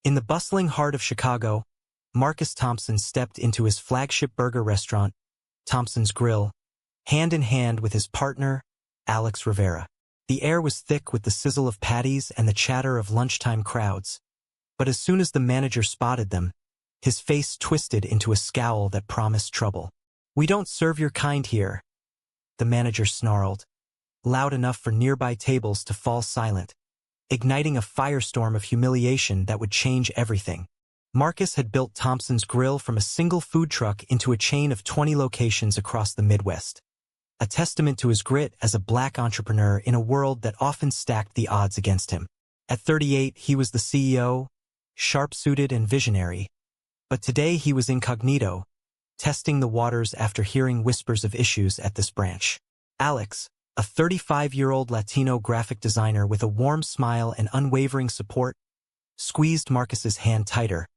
In the bustling heart of Chicago, Marcus Thompson stepped into his flagship burger restaurant, Thompson's Grill, hand in hand with his partner, Alex Rivera. The air was thick with the sizzle of patties and the chatter of lunchtime crowds. But as soon as the manager spotted them, his face twisted into a scowl that promised trouble. "We don't serve your kind here," the manager snarled, loud enough for nearby tables to fall silent, igniting a firestorm of humiliation that would change everything. Marcus had built Thompson's Grill from a single food truck into a chain of 20 locations across the Midwest, a testament to his grit as a black entrepreneur in a world that often stacked the odds against him. At 38, he was the CEO, sharp-suited and visionary, but today he was incognito, testing the waters after hearing whispers of issues at this branch. Alex, a 35-year-old Latino graphic designer with a warm smile and unwavering support, squeezed Marcus's hand tighter,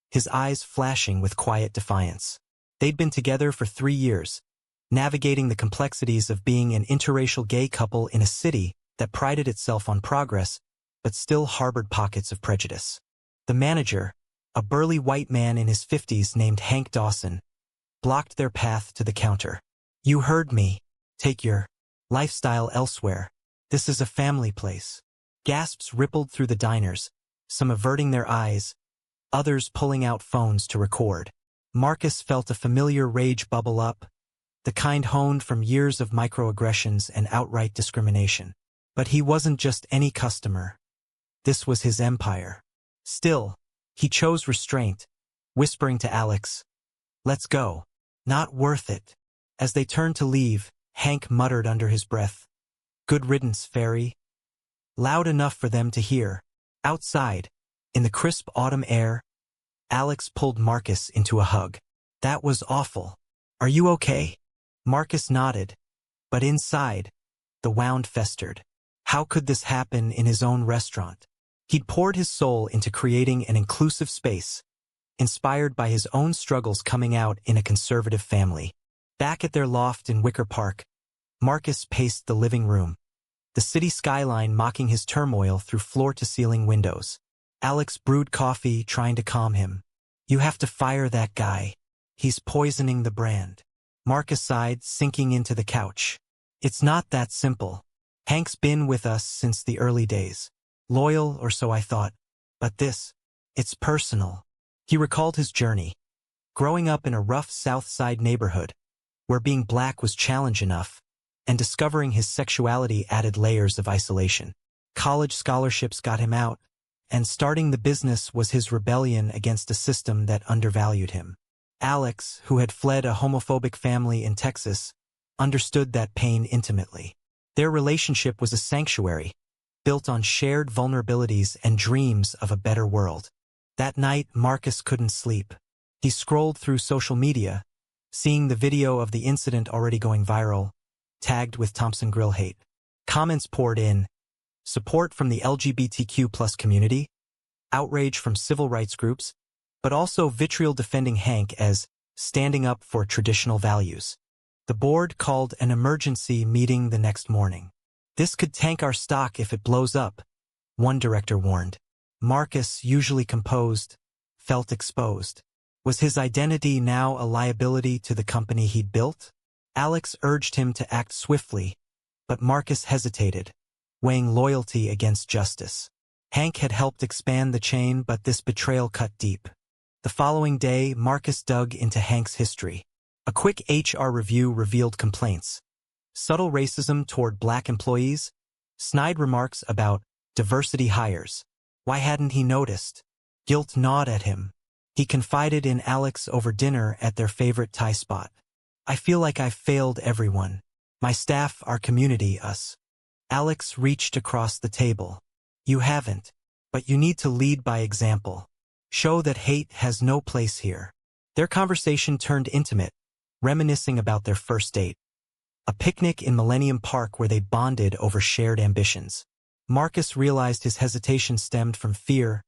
his eyes flashing with quiet defiance. They'd been together for 3 years, navigating the complexities of being an interracial gay couple in a city that prided itself on progress but still harbored pockets of prejudice. The manager, a burly white man in his 50s named Hank Dawson, blocked their path to the counter. "You heard me. Take your lifestyle elsewhere. This is a family place." Gasps rippled through the diners, some averting their eyes, others pulling out phones to record. Marcus felt a familiar rage bubble up, the kind honed from years of microaggressions and outright discrimination. But he wasn't just any customer. This was his empire. Still, he chose restraint, whispering to Alex, "Let's go." "Not worth it." As they turned to leave, Hank muttered under his breath, "Good riddance, fairy." Loud enough for them to hear. Outside, in the crisp autumn air, Alex pulled Marcus into a hug. "That was awful. Are you okay?" Marcus nodded, but inside, the wound festered. How could this happen in his own restaurant? He'd poured his soul into creating an inclusive space, inspired by his own struggles coming out in a conservative family. Back at their loft in Wicker Park, Marcus paced the living room, the city skyline mocking his turmoil through floor-to-ceiling windows. Alex brewed coffee, trying to calm him. "You have to fire that guy. He's poisoning the brand." Marcus sighed, sinking into the couch. "It's not that simple. Hank's been with us since the early days. Loyal, or so I thought. But it's personal." He recalled his journey, growing up in a rough South Side neighborhood, where being black was challenge enough, and discovering his sexuality added layers of isolation. College scholarships got him out, and starting the business was his rebellion against a system that undervalued him. Alex, who had fled a homophobic family in Texas, understood that pain intimately. Their relationship was a sanctuary, built on shared vulnerabilities and dreams of a better world. That night, Marcus couldn't sleep. He scrolled through social media, seeing the video of the incident already going viral, tagged with Thompson Grill hate. Comments poured in, support from the LGBTQ+ community, outrage from civil rights groups, but also vitriol defending Hank as standing up for traditional values. The board called an emergency meeting the next morning. "This could tank our stock if it blows up," one director warned. Marcus, usually composed, felt exposed. Was his identity now a liability to the company he'd built? Alex urged him to act swiftly, but Marcus hesitated, weighing loyalty against justice. Hank had helped expand the chain, but this betrayal cut deep. The following day, Marcus dug into Hank's history. A quick HR review revealed complaints: subtle racism toward black employees, snide remarks about diversity hires. Why hadn't he noticed? Guilt gnawed at him. He confided in Alex over dinner at their favorite Thai spot. "I feel like I've failed everyone. My staff, our community, us." Alex reached across the table. "You haven't, but you need to lead by example. Show that hate has no place here." Their conversation turned intimate, reminiscing about their first date. A picnic in Millennium Park where they bonded over shared ambitions. Marcus realized his hesitation stemmed from fear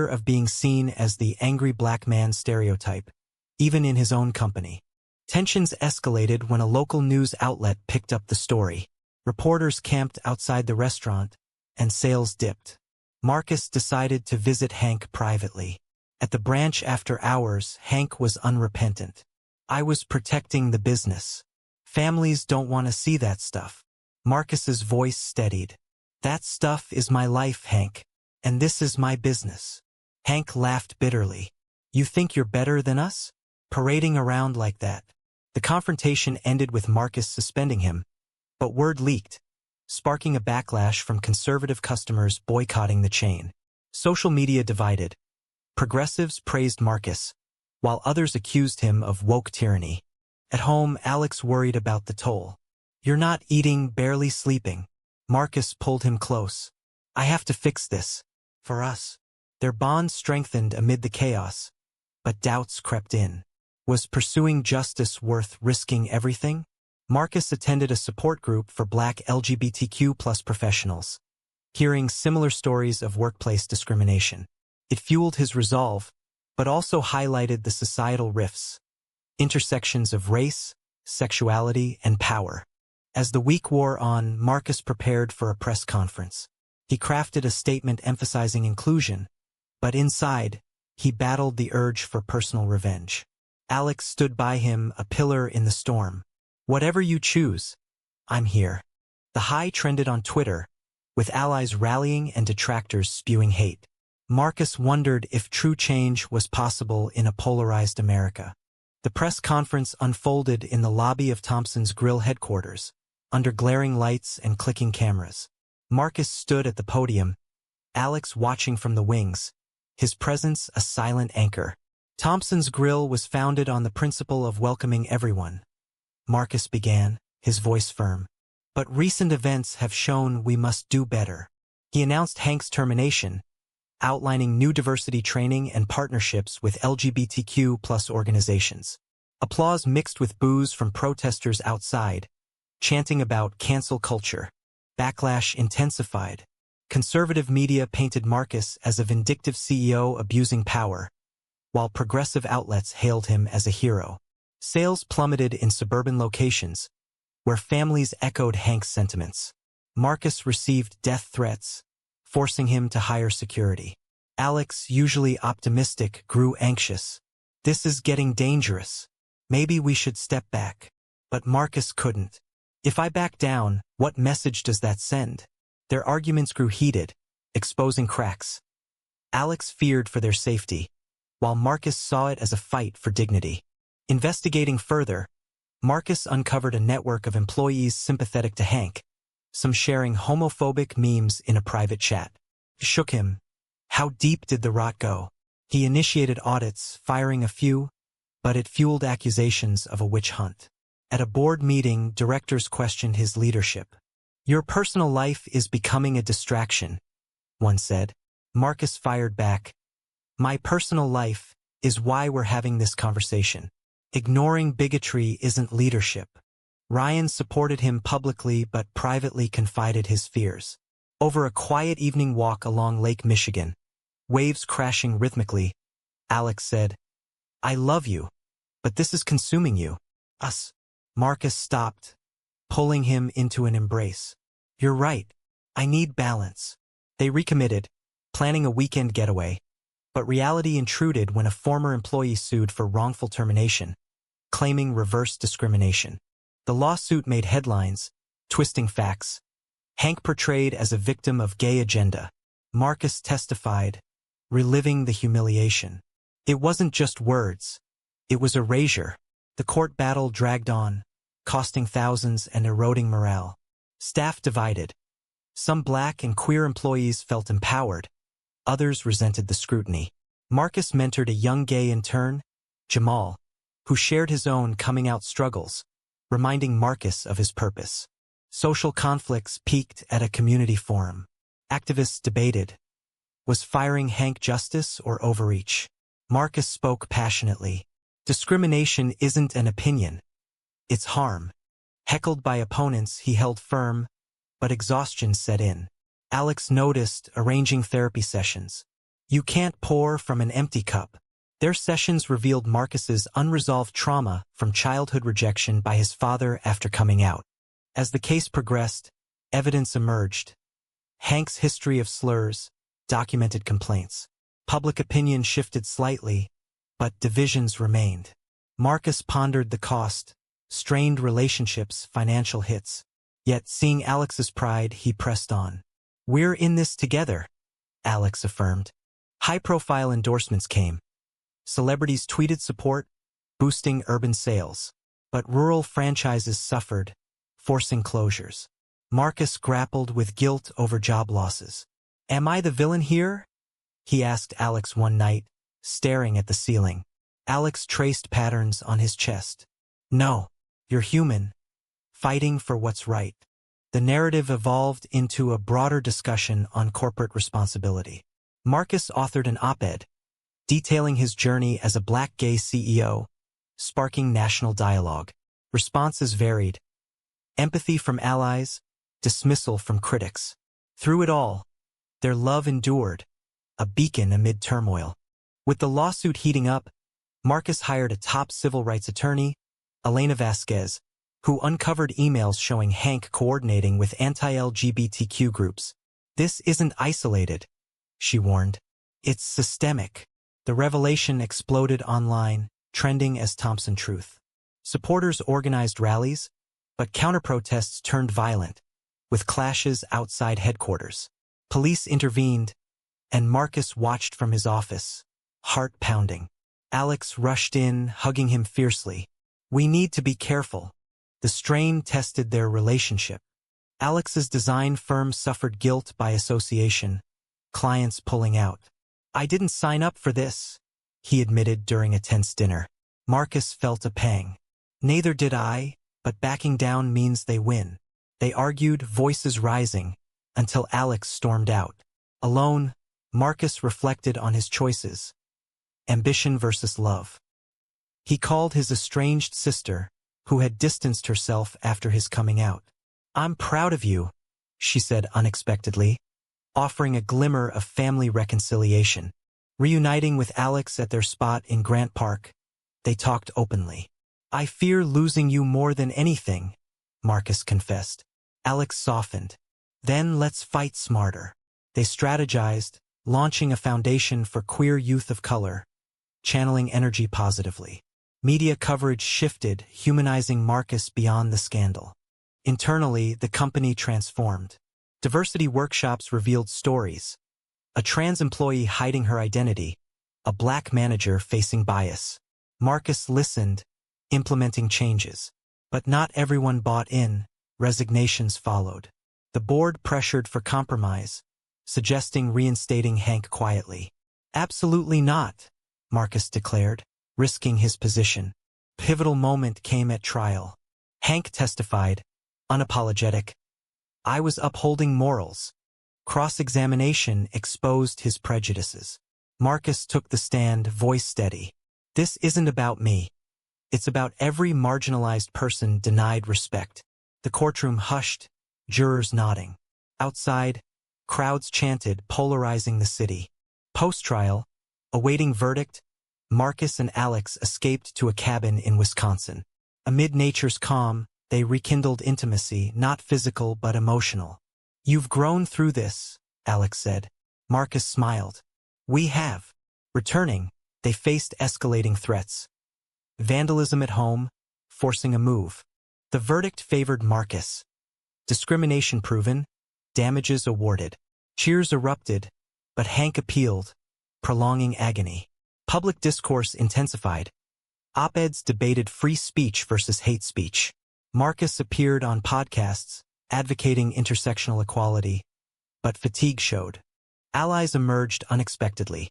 of being seen as the angry black man stereotype, even in his own company. Tensions escalated when a local news outlet picked up the story. Reporters camped outside the restaurant, and sales dipped. Marcus decided to visit Hank privately. At the branch after hours, Hank was unrepentant. "I was protecting the business. Families don't want to see that stuff." Marcus's voice steadied. "That stuff is my life, Hank. And this is my business." Hank laughed bitterly. "You think you're better than us? Parading around like that." The confrontation ended with Marcus suspending him, but word leaked, sparking a backlash from conservative customers boycotting the chain. Social media divided. Progressives praised Marcus, while others accused him of woke tyranny. At home, Alex worried about the toll. "You're not eating, barely sleeping." Marcus pulled him close. "I have to fix this. For us." Their bond strengthened amid the chaos, but doubts crept in. Was pursuing justice worth risking everything? Marcus attended a support group for Black LGBTQ+ professionals, hearing similar stories of workplace discrimination. It fueled his resolve, but also highlighted the societal rifts, intersections of race, sexuality, and power. As the week wore on, Marcus prepared for a press conference. He crafted a statement emphasizing inclusion, but inside, he battled the urge for personal revenge. Alex stood by him, a pillar in the storm. "Whatever you choose, I'm here." The high trended on Twitter, with allies rallying and detractors spewing hate. Marcus wondered if true change was possible in a polarized America. The press conference unfolded in the lobby of Thompson's Grill headquarters, under glaring lights and clicking cameras. Marcus stood at the podium, Alex watching from the wings, his presence a silent anchor. Thompson's Grill was founded on the principle of welcoming everyone. Marcus began, his voice firm. "But recent events have shown we must do better." He announced Hank's termination, outlining new diversity training and partnerships with LGBTQ+ organizations. Applause mixed with boos from protesters outside, chanting about cancel culture. Backlash intensified. Conservative media painted Marcus as a vindictive CEO abusing power, while progressive outlets hailed him as a hero. Sales plummeted in suburban locations, where families echoed Hank's sentiments. Marcus received death threats, forcing him to hire security. Alex, usually optimistic, grew anxious. "This is getting dangerous. Maybe we should step back." But Marcus couldn't. "If I back down, what message does that send?" Their arguments grew heated, exposing cracks. Alex feared for their safety, while Marcus saw it as a fight for dignity. Investigating further, Marcus uncovered a network of employees sympathetic to Hank, some sharing homophobic memes in a private chat. It shook him. How deep did the rot go? He initiated audits, firing a few, but it fueled accusations of a witch hunt. At a board meeting, directors questioned his leadership. "Your personal life is becoming a distraction," one said. Marcus fired back. "My personal life is why we're having this conversation." Ignoring bigotry isn't leadership. Ryan supported him publicly but privately confided his fears. Over a quiet evening walk along Lake Michigan, waves crashing rhythmically, Alex said, "I love you, but this is consuming you." "Us." Marcus stopped, pulling him into an embrace. "You're right. I need balance." They recommitted, planning a weekend getaway. But reality intruded when a former employee sued for wrongful termination, claiming reverse discrimination. The lawsuit made headlines, twisting facts. Hank portrayed as a victim of gay agenda. Marcus testified, reliving the humiliation. It wasn't just words. It was erasure. The court battle dragged on, costing thousands and eroding morale. Staff divided. Some Black and queer employees felt empowered. Others resented the scrutiny. Marcus mentored a young gay intern, Jamal, who shared his own coming-out struggles, reminding Marcus of his purpose. Social conflicts peaked at a community forum. Activists debated, was firing Hank justice or overreach? Marcus spoke passionately. Discrimination isn't an opinion. It's harm. Heckled by opponents, he held firm, but exhaustion set in. Alex noticed, arranging therapy sessions. You can't pour from an empty cup. Their sessions revealed Marcus's unresolved trauma from childhood rejection by his father after coming out. As the case progressed, evidence emerged. Hank's history of slurs, documented complaints. Public opinion shifted slightly, but divisions remained. Marcus pondered the cost, strained relationships, financial hits. Yet, seeing Alex's pride, he pressed on. "We're in this together," Alex affirmed. High-profile endorsements came. Celebrities tweeted support, boosting urban sales. But rural franchises suffered, forcing closures. Marcus grappled with guilt over job losses. "Am I the villain here?" he asked Alex one night, staring at the ceiling. Alex traced patterns on his chest. "No, you're human, fighting for what's right." The narrative evolved into a broader discussion on corporate responsibility. Marcus authored an op-ed, detailing his journey as a black gay CEO, sparking national dialogue. Responses varied. Empathy from allies, dismissal from critics. Through it all, their love endured, a beacon amid turmoil. With the lawsuit heating up, Marcus hired a top civil rights attorney, Elena Vasquez, who uncovered emails showing Hank coordinating with anti-LGBTQ groups. "This isn't isolated," she warned. "It's systemic." The revelation exploded online, trending as Thompson truth. Supporters organized rallies, but counter-protests turned violent, with clashes outside headquarters. Police intervened, and Marcus watched from his office, heart pounding. Alex rushed in, hugging him fiercely. "We need to be careful." The strain tested their relationship. Alex's design firm suffered guilt by association, clients pulling out. "I didn't sign up for this," he admitted during a tense dinner. Marcus felt a pang. "Neither did I, but backing down means they win." They argued, voices rising, until Alex stormed out. Alone, Marcus reflected on his choices. Ambition versus love. He called his estranged sister, who had distanced herself after his coming out. "I'm proud of you," she said unexpectedly, offering a glimmer of family reconciliation. Reuniting with Alex at their spot in Grant Park, they talked openly. "I fear losing you more than anything," Marcus confessed. Alex softened. "Then let's fight smarter." They strategized, launching a foundation for queer youth of color, channeling energy positively. Media coverage shifted, humanizing Marcus beyond the scandal. Internally, the company transformed. Diversity workshops revealed stories. A trans employee hiding her identity, a black manager facing bias. Marcus listened, implementing changes. But not everyone bought in, resignations followed. The board pressured for compromise, suggesting reinstating Hank quietly. "Absolutely not," Marcus declared, risking his position. Pivotal moment came at trial. Hank testified, unapologetic. "I was upholding morals." Cross-examination exposed his prejudices. Marcus took the stand, voice steady. "This isn't about me. It's about every marginalized person denied respect." The courtroom hushed, jurors nodding. Outside, crowds chanted, polarizing the city. Post-trial, awaiting verdict, Marcus and Alex escaped to a cabin in Wisconsin. Amid nature's calm, they rekindled intimacy, not physical but emotional. "You've grown through this," Alex said. Marcus smiled. "We have." Returning, they faced escalating threats. Vandalism at home, forcing a move. The verdict favored Marcus. Discrimination proven, damages awarded. Cheers erupted, but Hank appealed, prolonging agony. Public discourse intensified. Op-eds debated free speech versus hate speech. Marcus appeared on podcasts, advocating intersectional equality, but fatigue showed. Allies emerged unexpectedly.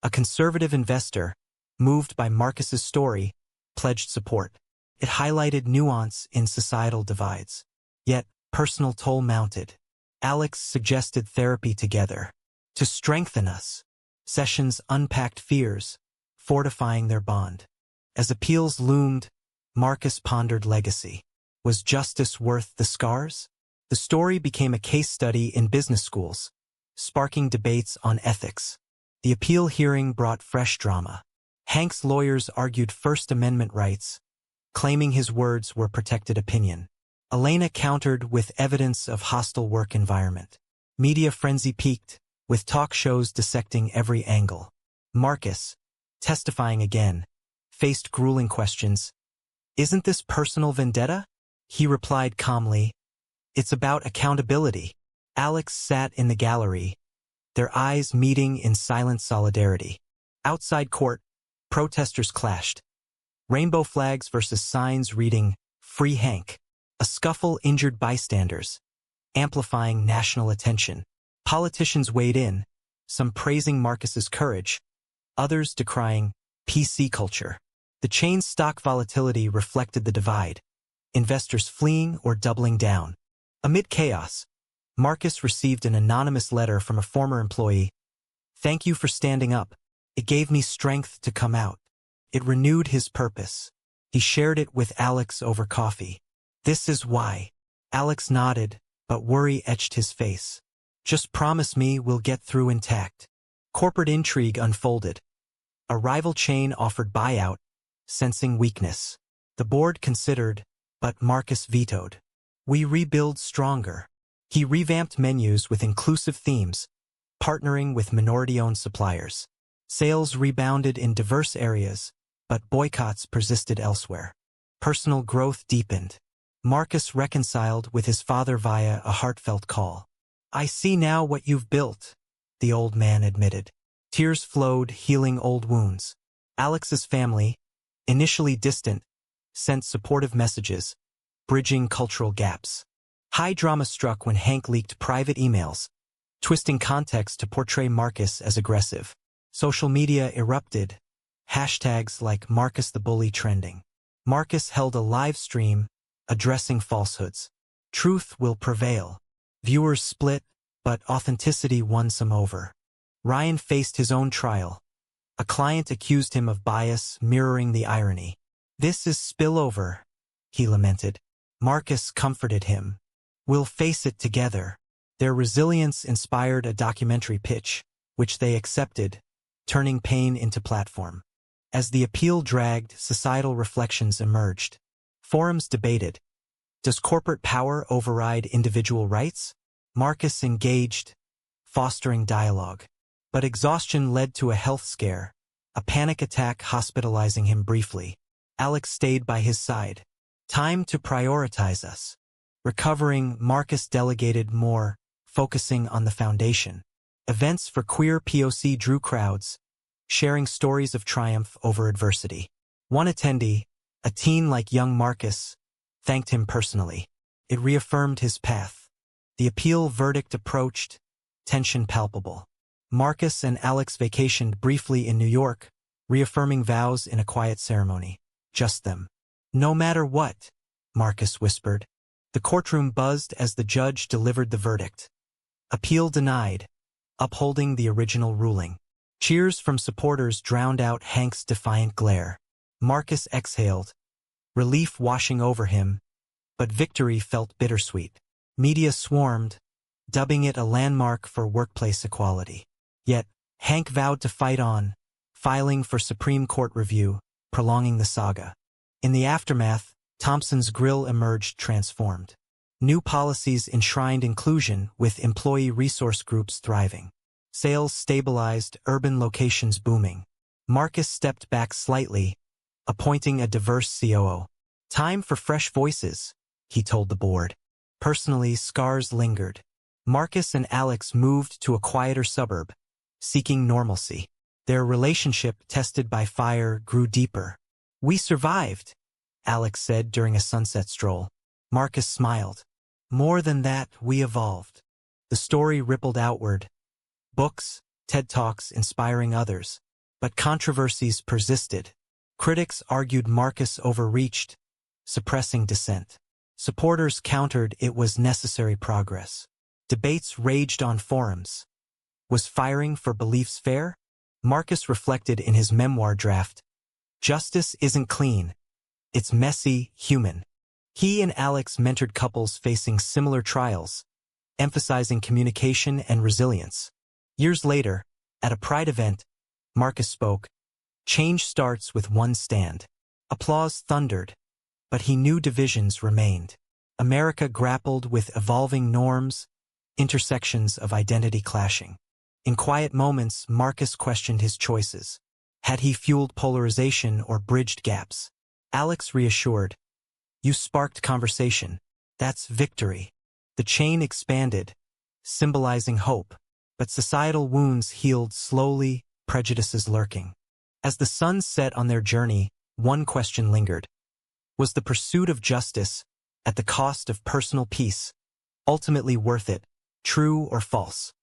A conservative investor, moved by Marcus's story, pledged support. It highlighted nuance in societal divides. Yet, personal toll mounted. Alex suggested therapy together. To strengthen us. Sessions unpacked fears, fortifying their bond. As appeals loomed, Marcus pondered legacy. Was justice worth the scars? The story became a case study in business schools, sparking debates on ethics. The appeal hearing brought fresh drama. Hank's lawyers argued First Amendment rights, claiming his words were protected opinion. Elena countered with evidence of hostile work environment. Media frenzy peaked, with talk shows dissecting every angle. Marcus, testifying again, faced grueling questions. "Isn't this personal vendetta?" He replied calmly, "It's about accountability." Alex sat in the gallery, their eyes meeting in silent solidarity. Outside court, protesters clashed. Rainbow flags versus signs reading, "Free Hank." A scuffle injured bystanders, amplifying national attention. Politicians weighed in, some praising Marcus's courage, others decrying PC culture. The chain's stock volatility reflected the divide, investors fleeing or doubling down. Amid chaos, Marcus received an anonymous letter from a former employee. "Thank you for standing up. It gave me strength to come out." It renewed his purpose. He shared it with Alex over coffee. "This is why." Alex nodded, but worry etched his face. "Just promise me we'll get through intact." Corporate intrigue unfolded. A rival chain offered buyout, sensing weakness. The board considered, but Marcus vetoed. "We rebuild stronger." He revamped menus with inclusive themes, partnering with minority-owned suppliers. Sales rebounded in diverse areas, but boycotts persisted elsewhere. Personal growth deepened. Marcus reconciled with his father via a heartfelt call. "I see now what you've built," the old man admitted. Tears flowed, healing old wounds. Alex's family, initially distant, sent supportive messages, bridging cultural gaps. High drama struck when Hank leaked private emails, twisting context to portray Marcus as aggressive. Social media erupted, hashtags like Marcus the Bully trending. Marcus held a live stream, addressing falsehoods. Truth will prevail. Viewers split, but authenticity won some over. Ryan faced his own trial. A client accused him of bias, mirroring the irony. "This is spillover," he lamented. Marcus comforted him. "We'll face it together." Their resilience inspired a documentary pitch, which they accepted, turning pain into platform. As the appeal dragged, societal reflections emerged. Forums debated. Does corporate power override individual rights? Marcus engaged, fostering dialogue. But exhaustion led to a health scare, a panic attack hospitalizing him briefly. Alex stayed by his side. "Time to prioritize us." Recovering, Marcus delegated more, focusing on the foundation. Events for queer POC drew crowds, sharing stories of triumph over adversity. One attendee, a teen like young Marcus, thanked him personally. It reaffirmed his path. The appeal verdict approached, tension palpable. Marcus and Alex vacationed briefly in New York, reaffirming vows in a quiet ceremony. Just them. "No matter what," Marcus whispered. The courtroom buzzed as the judge delivered the verdict. Appeal denied, upholding the original ruling. Cheers from supporters drowned out Hank's defiant glare. Marcus exhaled, relief washing over him, but victory felt bittersweet. Media swarmed, dubbing it a landmark for workplace equality. Yet, Hank vowed to fight on, filing for Supreme Court review, prolonging the saga. In the aftermath, Thompson's Grill emerged transformed. New policies enshrined inclusion, with employee resource groups thriving. Sales stabilized, urban locations booming. Marcus stepped back slightly, appointing a diverse COO. "Time for fresh voices," he told the board. Personally, scars lingered. Marcus and Alex moved to a quieter suburb, seeking normalcy. Their relationship, tested by fire, grew deeper. "We survived," Alex said during a sunset stroll. Marcus smiled. "More than that, we evolved." The story rippled outward. Books, TED Talks inspiring others. But controversies persisted. Critics argued Marcus overreached, suppressing dissent. Supporters countered it was necessary progress. Debates raged on forums. Was firing for beliefs fair? Marcus reflected in his memoir draft, "Justice isn't clean. It's messy, human." He and Alex mentored couples facing similar trials, emphasizing communication and resilience. Years later, at a Pride event, Marcus spoke, "Change starts with one stand." Applause thundered, but he knew divisions remained. America grappled with evolving norms, intersections of identity clashing. In quiet moments, Marcus questioned his choices. Had he fueled polarization or bridged gaps? Alex reassured, "You sparked conversation. That's victory." The chain expanded, symbolizing hope, but societal wounds healed slowly, prejudices lurking. As the sun set on their journey, one question lingered. Was the pursuit of justice, at the cost of personal peace, ultimately worth it, true or false?